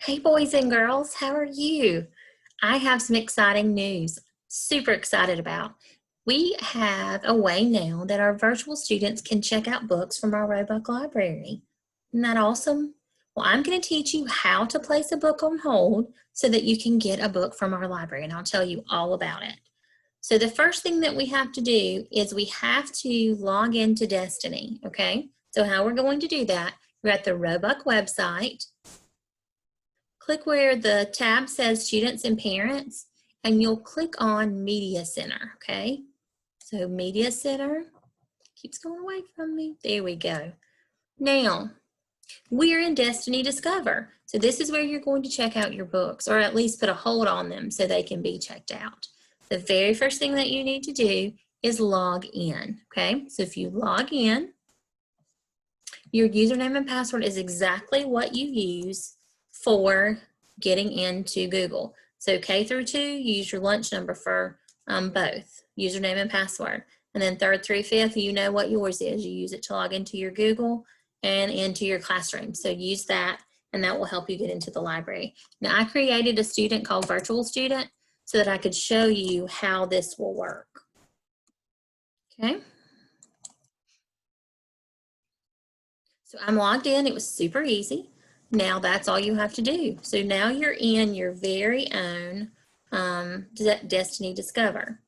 Hey boys and girls, how are you? I have some exciting news, super excited about. We have a way now that our virtual students can check out books from our Roebuck Library. Isn't that awesome? Well, I'm going to teach you how to place a book on hold so that you can get a book from our library, and I'll tell you all about it. So the first thing that we have to do is we have to log into Destiny, okay? So how we're going to do that, we're at the Roebuck website. Click where the tab says Students and Parents, and you'll click on Media Center, okay? So Media Center, keeps going away from me. There we go. Now, we're in Destiny Discover. So this is where you're going to check out your books, or at least put a hold on them so they can be checked out. The very first thing that you need to do is log in, okay? So if you log in, your username and password is exactly what you use for getting into Google. So K through 2, use your lunch number for both, username and password. And then 3rd through 5th, you know what yours is. You use it to log into your Google and into your classroom. So use that, and that will help you get into the library. Now, I created a student called Virtual Student so that I could show you how this will work. Okay. So I'm logged in. It was super easy. Now that's all you have to do. So now you're in your very own Destiny Discover.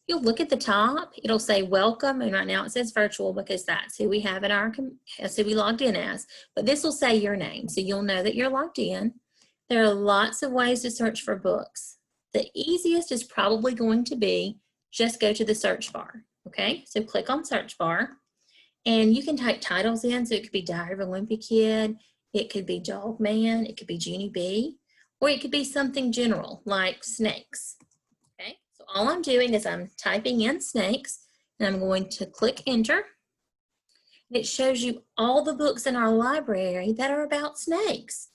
You'll look at the top, it'll say welcome, and right now it says virtual because that's who we have in our, that's who we logged in as, but this will say your name, so you'll know that you're logged in. There are lots of ways to search for books. The easiest is probably going to be just go to the search bar, okay? So click on search bar. And you can type titles in, so it could be Diary of a Wimpy Kid, it could be Dog Man, it could be Junie B, or it could be something general like snakes. Okay, so all I'm doing is I'm typing in snakes, and I'm going to click enter. It shows you all the books in our library that are about snakes.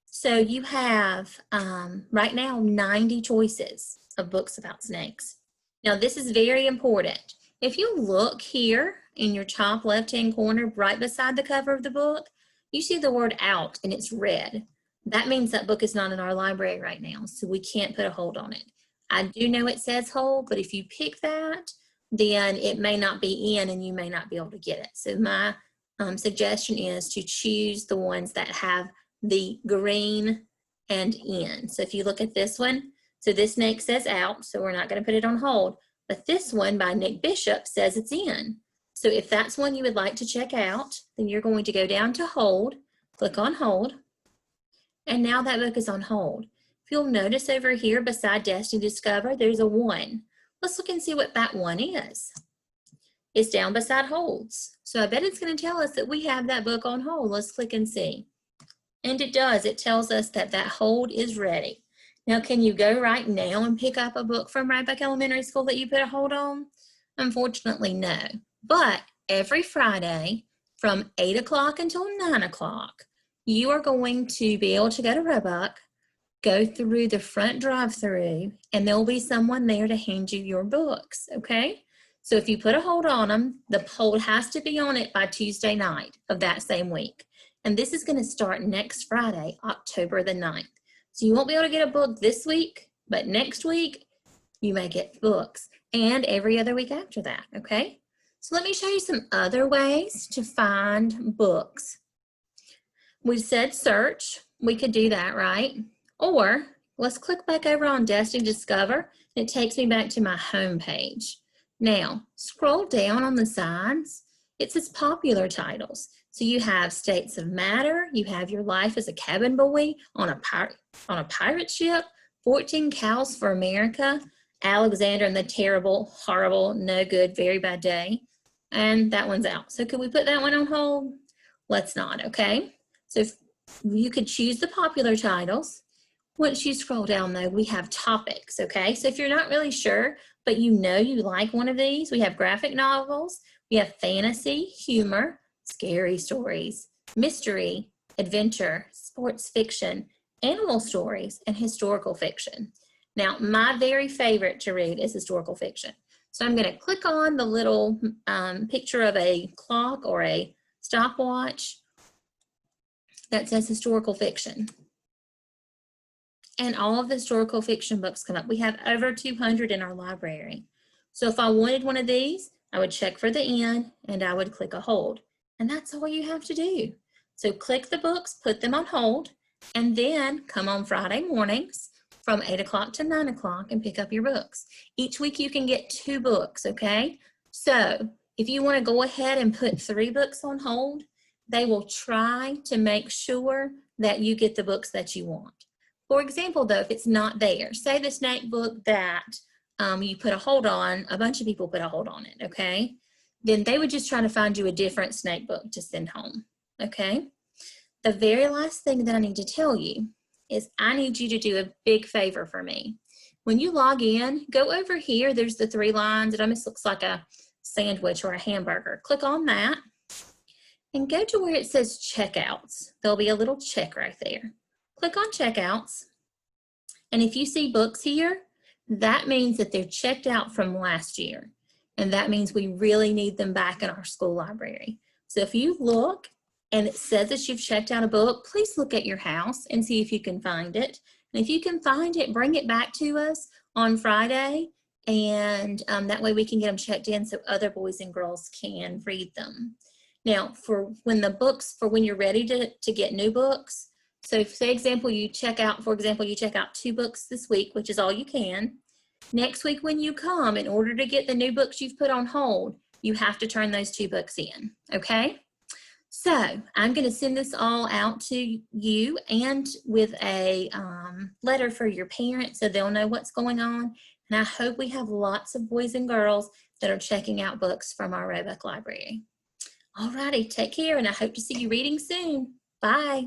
So you have right now 90 choices of books about snakes. Now this is very important. If you look here in your top left-hand corner, right beside the cover of the book, you see the word out and it's red. That means that book is not in our library right now, so we can't put a hold on it. I do know it says hold, but if you pick that, then it may not be in and you may not be able to get it. So my suggestion is to choose the ones that have the green and in. So if you look at this one, so this snake says out, so we're not going to put it on hold. But this one by Nick Bishop says it's in. So if that's one you would like to check out, then you're going to go down to hold, click on hold, and now that book is on hold. If you'll notice over here beside Destiny Discover, there's a 1. Let's look and see what that 1 is. It's down beside holds. So I bet it's going to tell us that we have that book on hold. Let's click and see. And it does. It tells us that that hold is ready. Now, can you go right now and pick up a book from Roebuck Elementary School that you put a hold on? Unfortunately, no. But every Friday from 8 o'clock until 9 o'clock, you are going to be able to go to Roebuck, go through the front drive-through, and there'll be someone there to hand you your books, okay? So if you put a hold on them, the hold has to be on it by Tuesday night of that same week. And this is going to start next Friday, October the 9th. So you won't be able to get a book this week, but next week you may get books, and every other week after that, okay? So let me show you some other ways to find books. We said search. We could do that, right? Or let's click back over on Destiny Discover. It takes me back to my home page. Now, scroll down on the sides. It says popular titles. So you have States of Matter, you have Your Life as a Cabin Boy on a pirate ship, 14 Cows for America, Alexander and the Terrible, Horrible, No Good, Very Bad Day, and that one's out. So could we put that one on hold? Let's not, okay? So if you could choose the popular titles. Once you scroll down though, we have topics, okay? So if you're not really sure, but you know you like one of these, we have graphic novels, we have fantasy, humor, scary stories, mystery, adventure, sports fiction, animal stories, and historical fiction. Now, my very favorite to read is historical fiction. So I'm going to click on the little picture of a clock or a stopwatch that says historical fiction. and all of the historical fiction books come up. We have over 200 in our library. So if I wanted one of these, I would check for the end and I would click a hold. And that's all you have to do. So click the books, put them on hold, and then come on Friday mornings from 8 o'clock to 9 o'clock and pick up your books. Each week you can get 2 books, okay? So if you want to go ahead and put 3 books on hold, they will try to make sure that you get the books that you want. For example, though, if it's not there, say the snake book that you put a hold on, a bunch of people put a hold on it, okay? Then they would just try to find you a different snake book to send home, okay? The very last thing that I need to tell you is I need you to do a big favor for me. When you log in, go over here, there's the 3 lines. It almost looks like a sandwich or a hamburger. Click on that and go to where it says checkouts. There'll be a little check right there. Click on checkouts. And if you see books here, that means that they're checked out from last year. And that means we really need them back in our school library. So if you look and it says that you've checked out a book, please look at your house and see if you can find it. And if you can find it, bring it back to us on Friday. And that way we can get them checked in so other boys and girls can read them. Now, for when you're ready to get new books, so if, say, example, you check out 2 books this week, which is all you can. Next week when you come, in order to get the new books you've put on hold, you have to turn those 2 books in, okay? So I'm going to send this all out to you and with a letter for your parents so they'll know what's going on. And I hope we have lots of boys and girls that are checking out books from our Roebuck Library. All righty, take care, and I hope to see you reading soon. Bye.